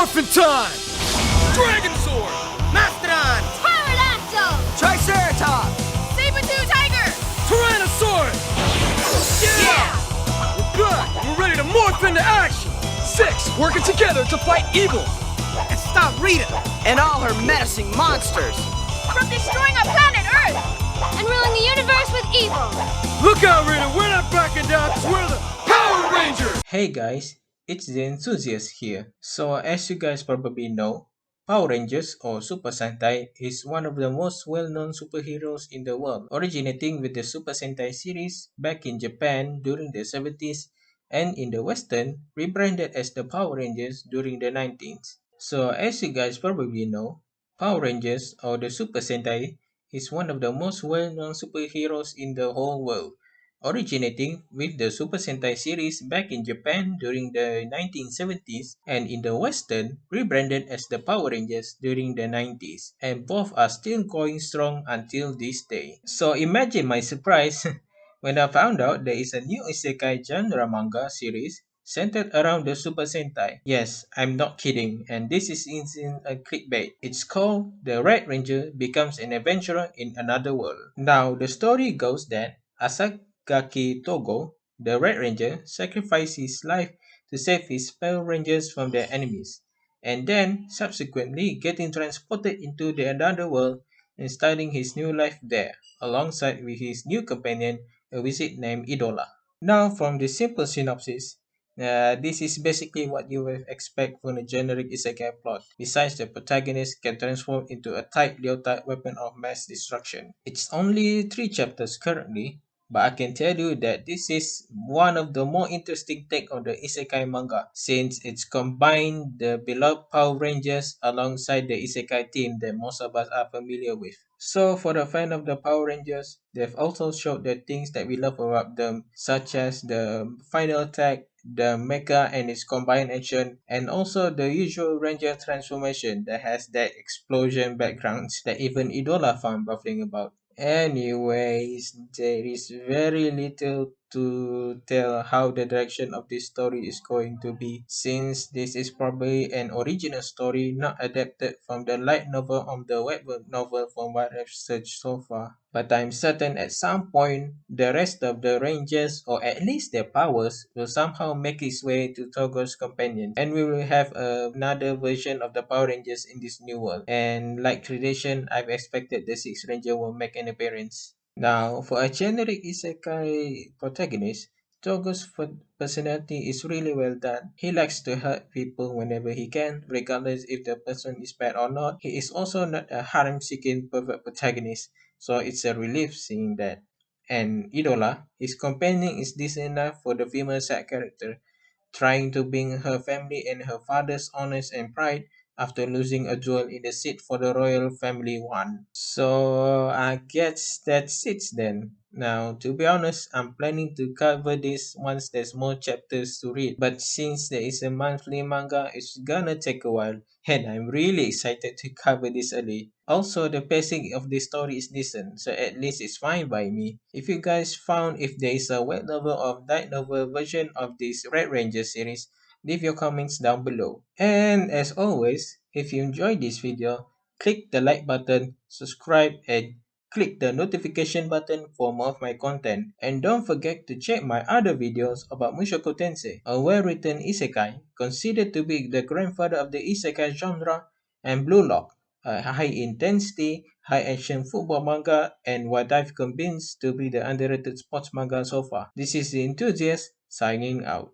Morphin time! Dragon Sword! Mastodon! Pterodactyl! Triceratops! Saber-tooth tiger! Tyrannosaurus! Yeah! We're back! We're ready to morph into action! 6 working together to fight evil! And stop Rita and all her menacing monsters! From destroying our planet Earth! And ruling the universe with evil! Look out, Rita! We're not backing down because we're the Power Rangers! Hey guys, it's the enthusiast here. So as you guys probably know, Power Rangers or Super Sentai is one of the most well-known superheroes in the world, originating with the Super Sentai series back in Japan during the 70s and in the Western, rebranded as the Power Rangers during the 90s. So as you guys probably know, Power Rangers or the Super Sentai is one of the most well-known superheroes in the whole world, originating with the Super Sentai series back in Japan during the 1970s and in the Western, rebranded as the Power Rangers during the 90s, and both are still going strong until this day. So imagine my surprise when I found out there is a new Isekai genre manga series centered around the Super Sentai. Yes, I'm not kidding, and this is in a clickbait. It's called The Red Ranger Becomes an Adventurer in Another World. Now, the story goes that Asakaki Togo, the Red Ranger, sacrificed his life to save his fellow Rangers from their enemies, and then subsequently getting transported into the another world and starting his new life there, alongside with his new companion, a wizard named Idola. Now, from the simple synopsis, this is basically what you would expect from a generic isekai plot, besides the protagonist can transform into a tight leotard weapon of mass destruction. It's only 3 chapters currently, but I can tell you that this is one of the more interesting take on the isekai manga, since it's combined the beloved Power Rangers alongside the isekai theme that most of us are familiar with. So for the fan of the Power Rangers, they've also showed the things that we love about them, such as the final attack, the mecha and its combined action, and also the usual Ranger transformation that has that explosion backgrounds that even Idola found baffling about. Anyways, there is very little to tell how the direction of this story is going to be, since this is probably an original story not adapted from the light novel or the webtoon novel from what I've searched so far. But I'm certain at some point the rest of the Rangers, or at least their powers, will somehow make its way to Togo's companion, and we will have another version of the Power Rangers in this new world. And like tradition, I've expected the Sixth Ranger will make an appearance. Now, for a generic isekai protagonist, Togo's personality is really well done. He likes to hurt people whenever he can, regardless if the person is bad or not. He is also not a harem-seeking pervert protagonist, so it's a relief seeing that. And Idola, his companion, is decent enough for the female side character, trying to bring her family and her father's honors and pride after losing a duel in the seat for the royal family won. So I guess that's it then. Now, to be honest, I'm planning to cover this once there's more chapters to read. But since there is a monthly manga, it's gonna take a while. And I'm really excited to cover this early. Also, the pacing of the story is decent, so at least it's fine by me. If you guys found if there is a web novel or light novel version of this Red Ranger series, leave your comments down below. And as always, if you enjoyed this video, click the like button, subscribe, and click the notification button for more of my content. And don't forget to check my other videos about Mushoku Tensei, a well-written isekai considered to be the grandfather of the isekai genre, and Blue Lock, a high-intensity, high-action football manga, and what I've convinced to be the underrated sports manga so far. This is the enthusiast signing out.